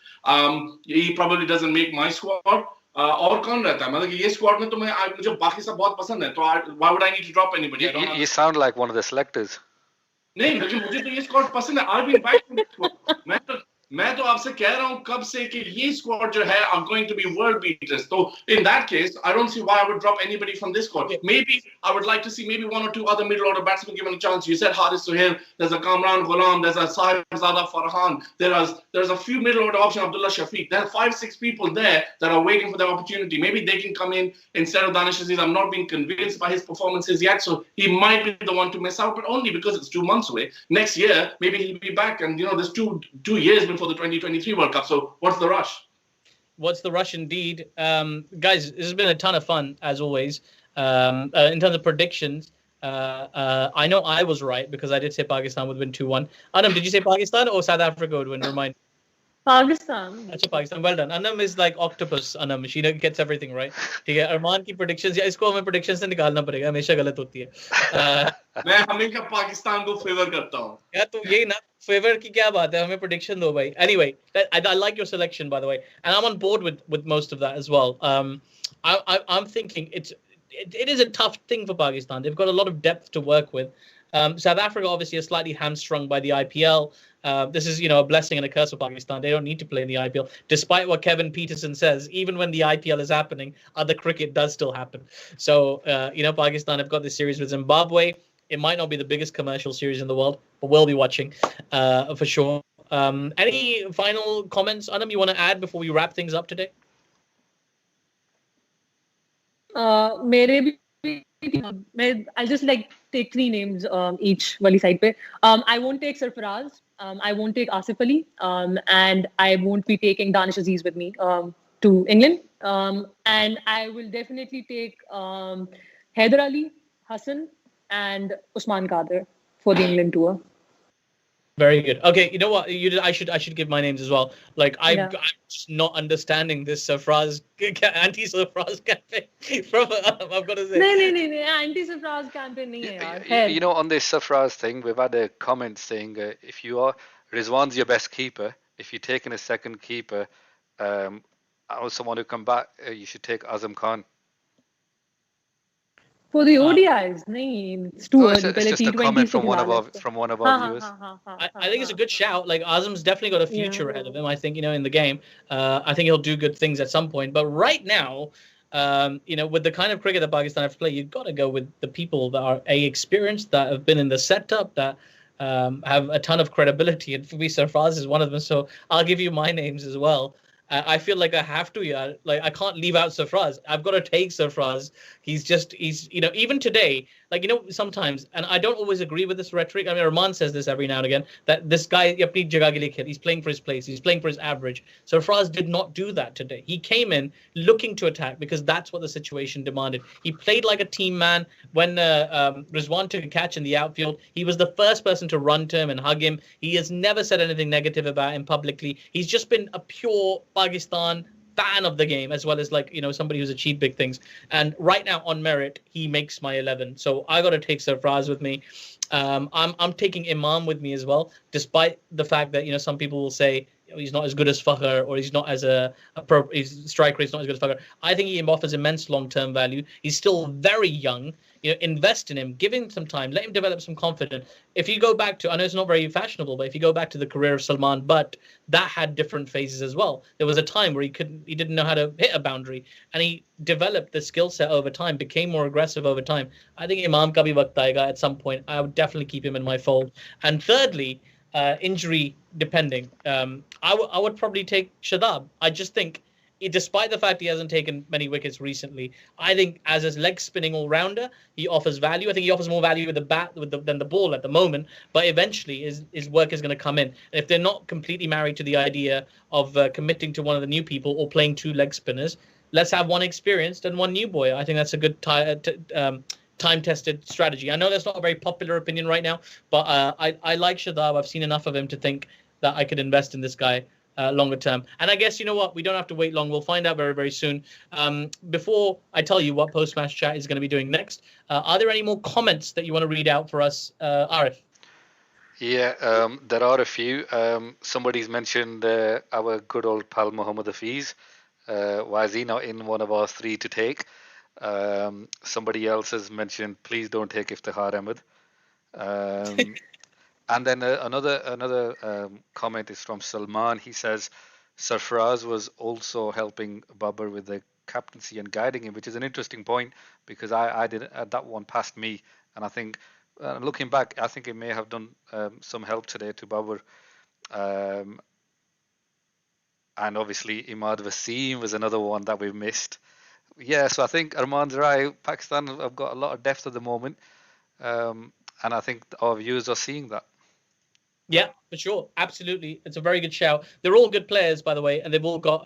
He probably doesn't make my squad. और कौन रहता है? मतलब ये squad में तो मुझे बाकी सब बहुत पसंद है. तो why would I need to drop anybody? You sound like one of the selectors. नहीं, लेकिन मुझे तो ये squad पसंद है. I'll be back to the squad. मैं तो आपसे कह रहा हूं कब से कि ये स्क्वाड जो है are going to be world beaters. So in that case, I don't see why I would drop anybody from this squad. Maybe I would like to see maybe one or two other middle order batsmen given a chance. You said Haris Suhail, there's a Kamran Ghulam, there's a Sahibzada Farhan, there's a few middle order options, Abdullah Shafiq. There are 5-6 people there that are waiting for their opportunity. Maybe they can come in instead of Danish Aziz. I'm not being convinced by his performances yet, so he might be the one to miss out, but only because it's 2 months away. Next year, maybe he'll be back, and there's two years before the 2023 World Cup. So what's the rush? What's the rush indeed? Guys, this has been a ton of fun, as always. In terms of predictions, I know I was right because I did say Pakistan would win 2-1. Anam, did you say Pakistan or South Africa would win? Remind. Pakistan. अच्छा Pakistan. Well done. Anam is like octopus. Anam, she gets everything right. ठीक है. अरमान की predictions या इसको हमें predictions से निकालना पड़ेगा. हमेशा गलत होती है. मैं हमेशा पाकिस्तान को फेवर करता हूँ. यार तो यही ना फेवर की क्या बात है हमें prediction दो भाई. Anyway, I like your selection by the way, and I'm on board with most of that as well. I'm thinking it is a tough thing for Pakistan. They've got a lot of depth to work with. South Africa obviously is slightly hamstrung by the IPL. This is, a blessing and a curse for Pakistan. They don't need to play in the IPL. Despite what Kevin Peterson says, even when the IPL is happening, other cricket does still happen. So, Pakistan have got this series with Zimbabwe. It might not be the biggest commercial series in the world, but we'll be watching for sure. Any final comments, Anam, you want to add before we wrap things up today? मेरे भी I'll just take 3 names each wali side pe. I won't take Sarfaraz, I won't take Asif Ali, and I won't be taking Danish Aziz with me to England, and I will definitely take Haider Ali, Hassan and Usman Qadir for the England tour. Very good. Okay, you know what? I should give my names as well. I'm just not understanding this Sarfraz anti-Sarfraz campaign from I've got to say. No, anti-Sarfraz campaign nahi hai yaar. On this Sarfraz thing, we've had a comment saying if you are Rizwan's your best keeper, if you're taking a second keeper, or someone who come back, you should take Azam Khan. For the ODIs, it's too early. It's just a comment from one of our viewers. I think it's a good shout. Azam's definitely got a future ahead of him. I think in the game, I think he'll do good things at some point. But right now, with the kind of cricket that Pakistan have to play, you've got to go with the people that are experienced, that have been in the setup, that have a ton of credibility. And for me, Sarfraz is one of them. So I'll give you my names as well. I feel like I have to, yeah. I can't leave out Sarfraz. I've got to take Sarfraz. He's even today, sometimes, and I don't always agree with this rhetoric. I mean, Armaan says this every now and again, that this guy, he's playing for his place. He's playing for his average. Sarfraz did not do that today. He came in looking to attack because that's what the situation demanded. He played like a team man. When Rizwan took a catch in the outfield, he was the first person to run to him and hug him. He has never said anything negative about him publicly. He's just been a pure Pakistan fan of the game, as well as somebody who's achieved big things. And right now on merit, he makes my 11. So I got to take Sarfraz with me. I'm taking Imam with me as well, despite the fact that some people will say he's not as good as Fakhr, or he's not as his strike rate's not as good as Fakhr. I think he offers immense long-term value. He's still very young. Invest in him, give him some time, let him develop some confidence. If you go back to, I know it's not very fashionable, but if you go back to the career of Salman Butt, that had different phases as well. There was a time where he didn't know how to hit a boundary, and he developed the skill set over time, became more aggressive over time. I think Imam ka bhi waqt aayega at some point. I would definitely keep him in my fold. And thirdly, injury depending, I would probably take Shadab. I just think, despite the fact he hasn't taken many wickets recently, I think as a leg spinning all rounder, he offers value. I think he offers more value with the bat than the ball at the moment. But eventually, his work is going to come in. And if they're not completely married to the idea of committing to one of the new people or playing 2 leg spinners, let's have one experienced and one new boy. I think that's a good time-tested strategy. I know that's not a very popular opinion right now, but I like Shadab. I've seen enough of him to think that I could invest in this guy longer term. And I guess, you know what? We don't have to wait long. We'll find out very, very soon. Before I tell you what Post-Match Chat is going to be doing next, are there any more comments that you want to read out for us, Arif? Yeah, there are a few. Somebody's mentioned our good old pal Mohammad Hafiz. Why is he not in one of our 3 to take? Somebody else has mentioned, please don't take Iftihar Ahmed. And then another comment is from Salman. He says Sarfaraz was also helping Babar with the captaincy and guiding him, which is an interesting point because I did that one passed me, and I think looking back, I think it may have done some help today to Babar. And obviously Imad Wasim was another one that we've missed. Yeah, so I think Arman's right. Pakistan have got a lot of depth at the moment, and I think our viewers are seeing that. Yeah, for sure. Absolutely. It's a very good shout. They're all good players, by the way, and they've all got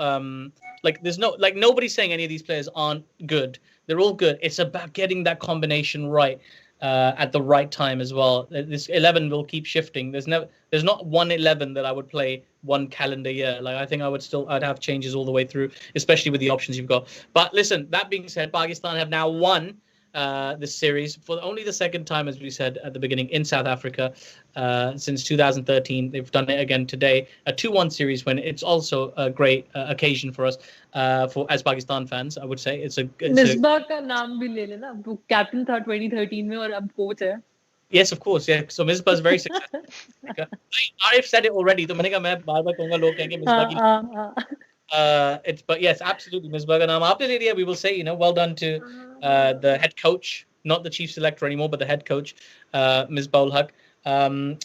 there's nobody's saying any of these players aren't good. They're all good. It's about getting that combination right at the right time as well. This 11 will keep shifting. There's not one 11 that I would play one calendar year. Like I think I'd have changes all the way through, especially with the options you've got. But listen, that being said, Pakistan have now won this series for only the second time, as we said at the beginning, in South Africa since 2013. They've done it again today, a 2-1 series win. It's also a great occasion for us, as Pakistan fans. I would say it's a. Misbah ka naam bhi le lena. वो captain था 2013 में और अब coach है. Yes, of course. Yeah. So Misbah is very successful. Arif said it already. तो मैंने कहा मैं बार-बार कहूँगा लोग कहेंगे Misbah की. But yes, absolutely. Misbah ka naam aapne le liya. We will say, well done to the head coach, not the chief selector anymore, but the head coach, Misbah ul Haq.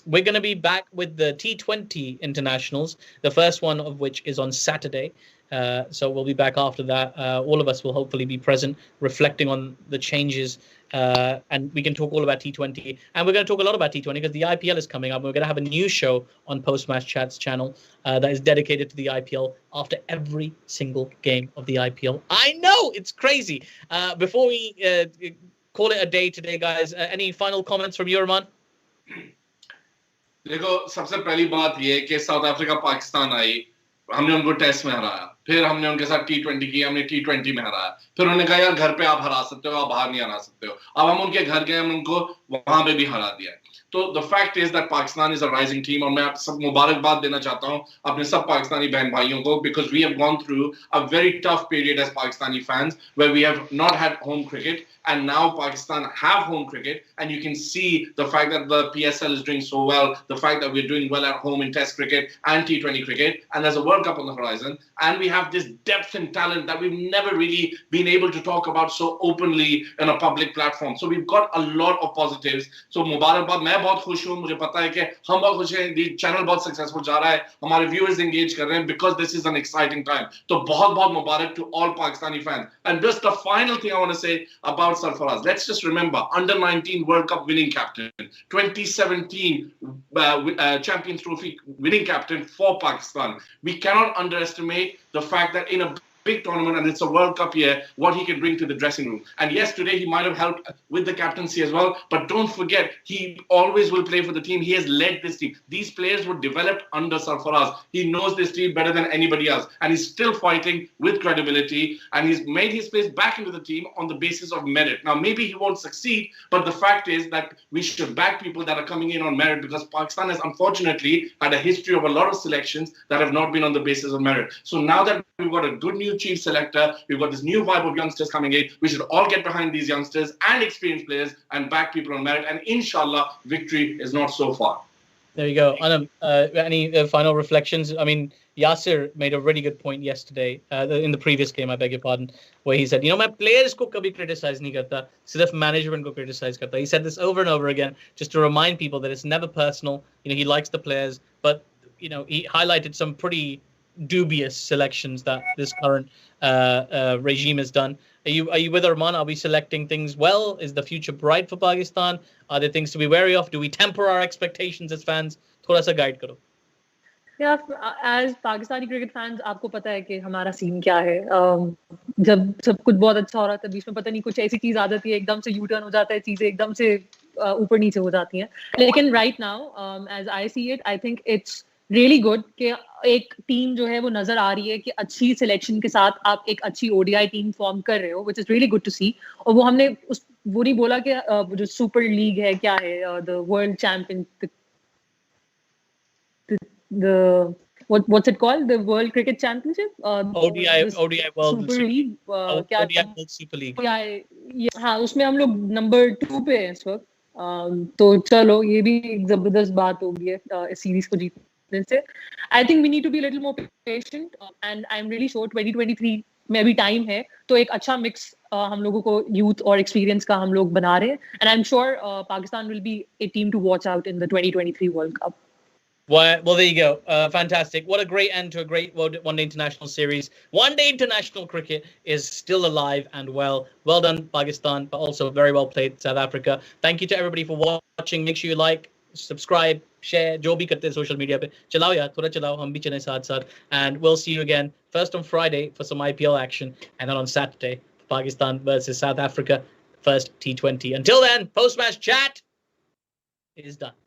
We're going to be back with the T20 internationals, the first one of which is on Saturday. So we'll be back after that. All of us will hopefully be present, reflecting on the changes, and we can talk all about T20. And we're going to talk a lot about T20 because the IPL is coming up. We're going to have a new show on Post-Match Chats channel that is dedicated to the IPL after every single game of the IPL. I know, it's crazy. Before we call it a day today, guys, any final comments from you, Armaan? देखो सबसे पहली बात ये कि south Africa Pakistan आई, हमने उनको test में हराया, फिर हमने उनके साथ T20 की, हमने T20 में हराया, फिर उन्होंने कहा यार घर पे आप हरा सकते हो, आप बाहर नहीं हरा सकते हो. अब हम उनके घर गए, हम उनको वहां पे भी हरा दिया. तो the fact is that Pakistan is a rising team, और मैं आप सब मुबारकबाद देना चाहता हूं अपने सब पाकिस्तानी बहन भाइयों को, because we have gone through a very tough period as Pakistani fans where we have not had home cricket, and now Pakistan have home cricket, and you can see the fact that the PSL is doing so well, the fact that we're doing well at home in Test cricket and T20 cricket, and there's a World Cup on the horizon, and we have this depth and talent that we've never really been able to talk about so openly in a public platform. So we've got a lot of positives. So मुबारकबाद, मैं बहुत खुश हूँ, मुझे पता है कि हम बहुत खुश हैं, the channel बहुत successful जा रहा है, हमारे viewers engage कर रहे हैं because this is an exciting time. तो बहुत बहुत मुबारक to all Pakistani fans. And just the final thing I want to say about Sarfaraz. Let's just remember, under 19 World Cup winning captain, 2017 Champions Trophy winning captain for Pakistan. We cannot underestimate the fact that in a big tournament, and it's a World Cup year, what he can bring to the dressing room. And yes, today he might have helped with the captaincy as well, but don't forget, he always will play for the team. He has led this team. These players were developed under Sarfaraz. He knows this team better than anybody else, and he's still fighting with credibility, and he's made his place back into the team on the basis of merit. Now, maybe he won't succeed, but the fact is that we should back people that are coming in on merit, because Pakistan has unfortunately had a history of a lot of selections that have not been on the basis of merit. So now that we've got a good new chief selector, we've got this new vibe of youngsters coming in, we should all get behind these youngsters and experienced players and back people on merit, and inshallah victory is not so far. There you go. Anam, any final reflections? I mean, Yasir made a really good point yesterday in the previous game, I beg your pardon, where he said, मैं players को कभी criticize नहीं करता, सिर्फ management को criticize करता. He said this over and over again just to remind people that it's never personal. He likes the players, but he highlighted some pretty dubious selections that this current regime has done. Are you with Armaan? Are we selecting things well? Is the future bright for Pakistan? Are there things to be wary of? Do we temper our expectations as fans? थोड़ा सा guide करो. Yeah, as Pakistani cricket fans, आपको पता है कि हमारा scene क्या है. जब सब कुछ बहुत अच्छा हो रहा था, बीच में पता नहीं कुछ ऐसी चीज आ जाती है, एकदम से U-turn हो जाता है, चीजें एकदम से ऊपर नीचे हो जाती हैं. लेकिन right now, as I see it, I think it's really good कि एक टीम जो है वो नजर आ रही है कि अच्छी सिलेक्शन के साथ आप एक अच्छी ODI टीम फॉर्म कर रहे हो, which is really good to see. और वो हमने वो नहीं बोला कि जो सुपर लीग है क्या है, the world champion, the what's it called, the World Cricket Championship, ODI World Super League, क्या ODI World Super League. हाँ, उसमें हम लोग नंबर 2 पे हैं इस वक्त. तो चलो ये भी एक जबरदस्त बात होगी इस सीरीज को जीतने से. I think we need to be a little more patient, and I'm really sure 2023 में भी टाइम है, तो एक अच्छा मिक्स हम लोगों को यूथ और एक्सपीरियंस का हम लोग बना रहे हैं, and I'm sure Pakistan will be a team to watch out in the 2023 World Cup. Well, there you go. Fantastic. What a great end to a great one-day international series. One-day international cricket is still alive and well. Well done, Pakistan, but also very well played, South Africa. Thank you to everybody for watching. Make sure you like, subscribe, share. जो भी करते हैं social media पे चलाओ यार, थोड़ा चलाओ, हम भी चलें साथ-साथ. And we'll see you again first on Friday for some IPL action, and then on Saturday, Pakistan versus South Africa, first T20. Until then, post-match chat is done.